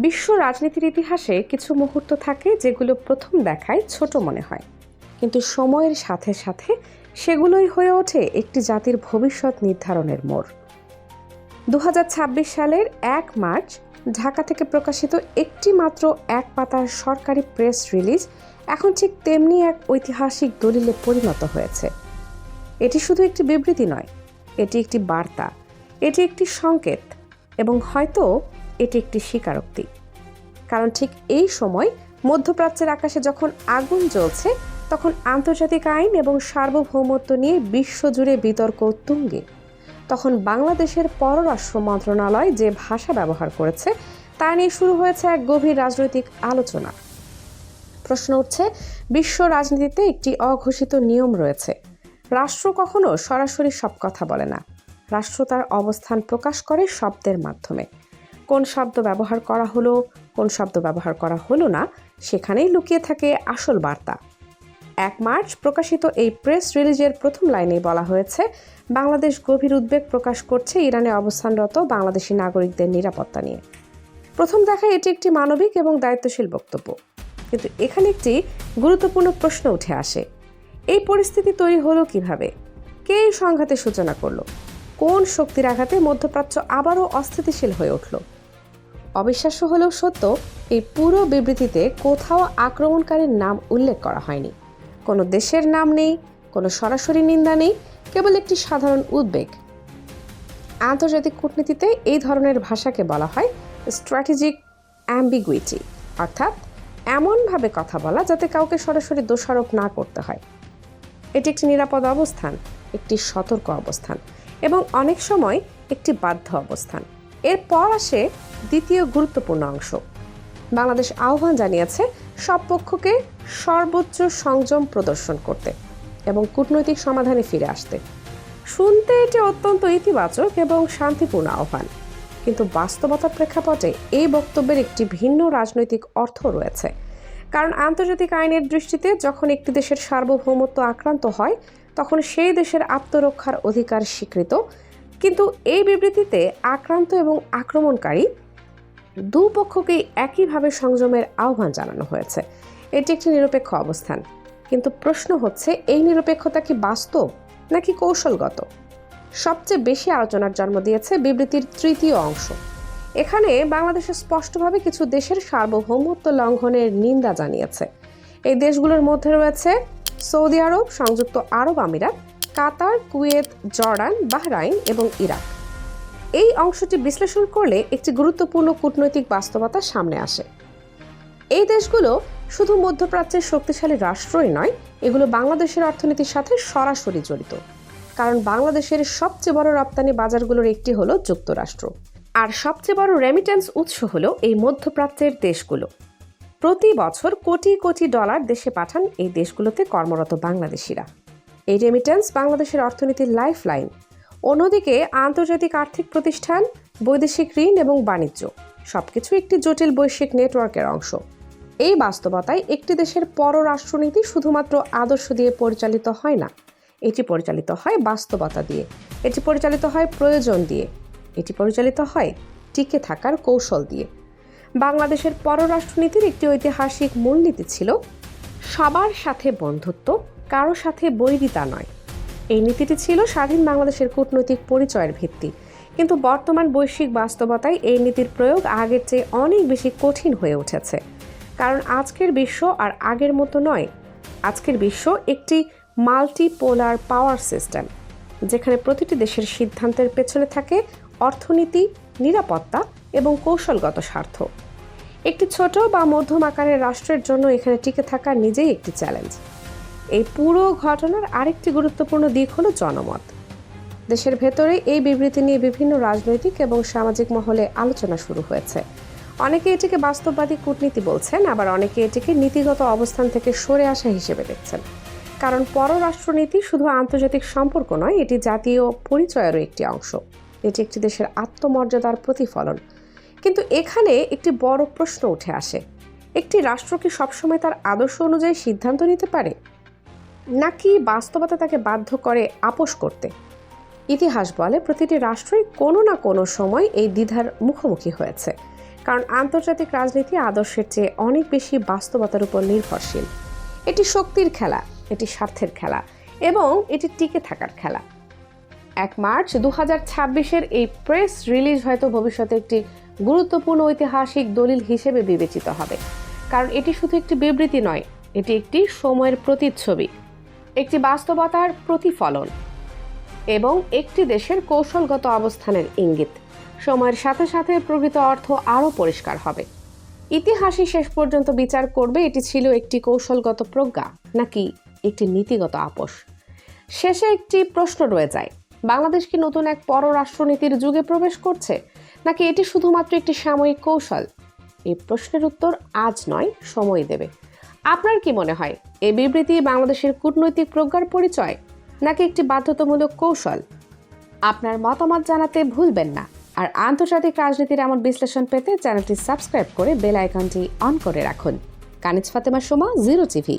বিশ্ব রাজনীতির ইতিহাসে কিছু মুহূর্ত থাকে যেগুলো প্রথম দেখায় ছোট মনে হয়, কিন্তু সময়ের সাথে সাথে সেগুলোই হয়ে ওঠে একটি জাতির ভবিষ্যৎ নির্ধারণের মোড়। 2026 সালের 1 মার্চ ঢাকা থেকে প্রকাশিত একটি মাত্র এক পাতার সরকারি প্রেস রিলিজ এখন ঠিক তেমনি এক ঐতিহাসিক দলিলে পরিণত হয়েছে। এটি শুধু একটি বিবৃতি নয়, এটি একটি বার্তা, এটি একটি সংকেত এবং হয়তো এটি একটি স্বীকারোক্তি। কারণ ঠিক এই সময় মধ্যপ্রাচ্যের আকাশে যখন আগুন জ্বলছে, তখন আন্তর্জাতিক আইন এবং সার্বভৌমত্ব নিয়ে বিশ্বজুড়ে বিতর্ক তুঙ্গে। তখন বাংলাদেশের পররাষ্ট্র মন্ত্রণালয় যে ভাষা ব্যবহার করেছে তা নিয়ে শুরু হয়েছে এক গভীর রাজনৈতিক আলোচনা। প্রশ্ন উঠছে, বিশ্ব রাজনীতিতে একটি অঘোষিত নিয়ম রয়েছে। রাষ্ট্র কখনো সরাসরি সব কথা বলে না। রাষ্ট্র তার অবস্থান প্রকাশ করে শব্দের মাধ্যমে। কোন শব্দ ব্যবহার করা হলো, কোন শব্দ ব্যবহার করা হলো না, সেখানেই লুকিয়ে থাকে আসল বার্তা। 1 মার্চ প্রকাশিত এই প্রেস রিলিজের প্রথম লাইনে বলা হয়েছে, বাংলাদেশ গভীর উদ্বেগ প্রকাশ করছে ইরানে অবস্থানরত বাংলাদেশি নাগরিকদের নিরাপত্তা নিয়ে। প্রথম দেখায় এটি একটি মানবিক এবং দায়িত্বশীল বক্তব্য, কিন্তু এখানে একটি গুরুত্বপূর্ণ প্রশ্ন উঠে আসে। এই পরিস্থিতি তৈরি হলো কিভাবে? কে এই সংঘাতের সূচনা করলো? কোন শক্তির আঘাতে মধ্যপ্রাচ্য আবারও অস্থিতিশীল হয়ে উঠল? অবিশ্বাস্য হলেও সত্য, এই পুরো বিবৃতিতে কোথাও আক্রমণকারীর নাম উল্লেখ করা হয়নি। কোনো দেশের নাম নেই, কোনো সরাসরি নিন্দা নেই, কেবল একটি সাধারণ উদ্বেগ। আন্তর্জাতিক কূটনীতিতে এই ধরনের ভাষাকে বলা হয় স্ট্র্যাটেজিক অ্যাম্বিগুইটি, অর্থাৎ এমনভাবে কথা বলা যাতে কাউকে সরাসরি দোষারোপ না করতে হয়। এটি একটি নিরাপদ অবস্থান, একটি সতর্ক অবস্থান এবং অনেক সময় একটি বাধ্য অবস্থান। এরপর আসে দ্বিতীয় গুরুত্বপূর্ণ অংশ। বাংলাদেশ আহ্বান জানিয়েছে সব পক্ষকে সর্বোচ্চ সংযম প্রদর্শন করতে এবং কূটনৈতিক সমাধানে ফিরে আসতে। শুনতে এটি অত্যন্ত ইতিবাচক এবং শান্তিপূর্ণ আহ্বান, কিন্তু বাস্তবতার প্রেক্ষাপটে এই বক্তব্যের একটি ভিন্ন রাজনৈতিক অর্থ রয়েছে। কারণ আন্তর্জাতিক আইনের দৃষ্টিতে যখন একটি দেশের সার্বভৌমত্ব আক্রান্ত হয়, তখন সেই দেশের আত্মরক্ষার অধিকার স্বীকৃত। কিন্তু এই বিবৃতিতে আক্রান্ত এবং আক্রমণকারী দুপক্ষকেই একইভাবে সংযমের আহ্বান জানানো হয়েছে। এটি একটি নিরপেক্ষ অবস্থান, কিন্তু প্রশ্ন হচ্ছে, এই নিরপেক্ষতা কি বাস্তব নাকি কৌশলগত? সবচেয়ে বেশি আলোচনার জন্ম দিয়েছে বিবৃতির তৃতীয় অংশ। এখানে বাংলাদেশে স্পষ্টভাবে কিছু দেশের সার্বভৌমত্ব লঙ্ঘনের নিন্দা জানিয়েছে। এই দেশগুলোর মধ্যে রয়েছে সৌদি আরব, সংযুক্ত আরব আমিরাত, কাতার, কুয়েত, জর্ডান, বাহরাইন এবং ইরাক। এই অংশটি বিশ্লেষণ করলে একটি গুরুত্বপূর্ণ কূটনৈতিক বাস্তবতা সামনে আসে। এই দেশগুলো শুধু মধ্যপ্রাচ্যের শক্তিশালী রাষ্ট্রই নয়, এগুলো বাংলাদেশের অর্থনীতির সাথে সরাসরি জড়িত। কারণ বাংলাদেশের সবচেয়ে বড় রপ্তানি বাজারগুলোর একটি হলো যুক্তরাষ্ট্র, আর সবচেয়ে বড় রেমিটেন্স উৎস হলো এই মধ্যপ্রাচ্যের দেশগুলো। প্রতি বছর কোটি কোটি ডলার দেশে পাঠান এই দেশগুলোতে কর্মরত বাংলাদেশিরা। এই রেমিটেন্স বাংলাদেশের অর্থনীতির লাইফলাইন। অন্যদিকে আন্তর্জাতিক আর্থিক প্রতিষ্ঠান, বৈদেশিক ঋণ এবং বাণিজ্য সবকিছু একটি জটিল বৈশ্বিক নেটওয়ার্কের অংশ। এই বাস্তবতায় একটি দেশের পররাষ্ট্রনীতি শুধুমাত্র আদর্শ দিয়ে পরিচালিত হয় না, এটি পরিচালিত হয় বাস্তবতা দিয়ে, এটি পরিচালিত হয় প্রয়োজন দিয়ে, এটি পরিচালিত হয় টিকে থাকার কৌশল দিয়ে। বাংলাদেশের পররাষ্ট্রনীতির একটি ঐতিহাসিক মূলনীতি ছিল সবার সাথে বন্ধুত্ব, কারো সাথে বৈরিতা নয়। এই নীতিটি ছিল স্বাধীন বাংলাদেশের কূটনৈতিক পরিচয়ের ভিত্তি। কিন্তু বর্তমান বৈশ্বিক বাস্তবতায় এই নীতির প্রয়োগ আগের চেয়ে অনেক বেশি কঠিন হয়ে উঠেছে। কারণ আজকের বিশ্ব আর আগের মতো নয়। আজকের বিশ্ব একটি মাল্টিপোলার পাওয়ার সিস্টেম, যেখানে প্রতিটি দেশের সিদ্ধান্তের পেছনে থাকে অর্থনীতি, নিরাপত্তা এবং কৌশলগত স্বার্থ। একটি ছোট বা মধ্যম আকারের রাষ্ট্রের জন্য এখানে টিকে থাকা নিজেই একটি চ্যালেঞ্জ। এই পুরো ঘটনার আরেকটি গুরুত্বপূর্ণ দিক হলো জনমত। দেশের ভেতরে এই বিবৃতি নিয়ে বিভিন্ন রাজনৈতিক এবং সামাজিক মহলে আলোচনা শুরু হয়েছে। অনেকে এটিকে বাস্তববাদী কূটনীতি বলছেন, আবার অনেকে এটিকে নীতিগত অবস্থান থেকে সরে আসা হিসেবে দেখছেন। কারণ পররাষ্ট্রনীতি শুধু আন্তর্জাতিক সম্পর্ক নয়, এটি জাতীয় পরিচয়েরও একটি অংশ। এটি একটি দেশের আত্মমর্যাদার প্রতিফলন। কিন্তু এখানে একটি বড় প্রশ্ন উঠে আসে, একটি রাষ্ট্র কি সবসময় তার আদর্শ অনুযায়ী সিদ্ধান্ত নিতে পারে, নাকি বাস্তবতা তাকে বাধ্য করে আপোস করতে? ইতিহাস বলে প্রতিটি রাষ্ট্রই কোনো না কোনো সময় এই দ্বিধার মুখোমুখি হয়েছে। কারণ আন্তর্জাতিক রাজনীতি আদর্শের চেয়ে অনেক বেশি বাস্তবতার উপর নির্ভরশীল। এটি শক্তির খেলা, এটি স্বার্থের খেলা এবং এটি টিকে থাকার খেলা। 1 মার্চ 2026-এর এই প্রেস রিলিজ হয়তো ভবিষ্যতে একটি গুরুত্বপূর্ণ ঐতিহাসিক দলিল হিসেবে বিবেচিত হবে, কারণ এটি শুধু একটি বিবৃতি নয়, এটি একটি সময়ের প্রতিচ্ছবি, একটি বাস্তবতার প্রতিফলন এবং একটি দেশের কৌশলগত অবস্থানের ইঙ্গিত। সময়ের সাথে সাথে প্রকৃত অর্থ আরও পরিষ্কার হবে। ইতিহাসই শেষ পর্যন্ত বিচার করবে এটি ছিল একটি কৌশলগত প্রজ্ঞা নাকি একটি নীতিগত আপোষ। শেষে একটি প্রশ্ন রয়ে যায়, বাংলাদেশ কি নতুন এক পররাষ্ট্রনীতির যুগে প্রবেশ করছে, নাকি এটি শুধুমাত্র একটি সাময়িক কৌশল? এই প্রশ্নের উত্তর আজ নয়, সময় দেবে। আপনার কি মনে হয়, এই বিবৃতি বাংলাদেশের কূটনৈতিক প্রজ্ঞার পরিচয় নাকি একটি বাধ্যতামূলক কৌশল? আপনার মতামত জানাতে ভুলবেন না। আর আন্তর্জাতিক রাজনীতির এমন বিশ্লেষণ পেতে চ্যানেলটি সাবস্ক্রাইব করে বেল আইকনটি অন করে রাখুন। কানিজ ফাতেমা সোমা, 0 টিভি।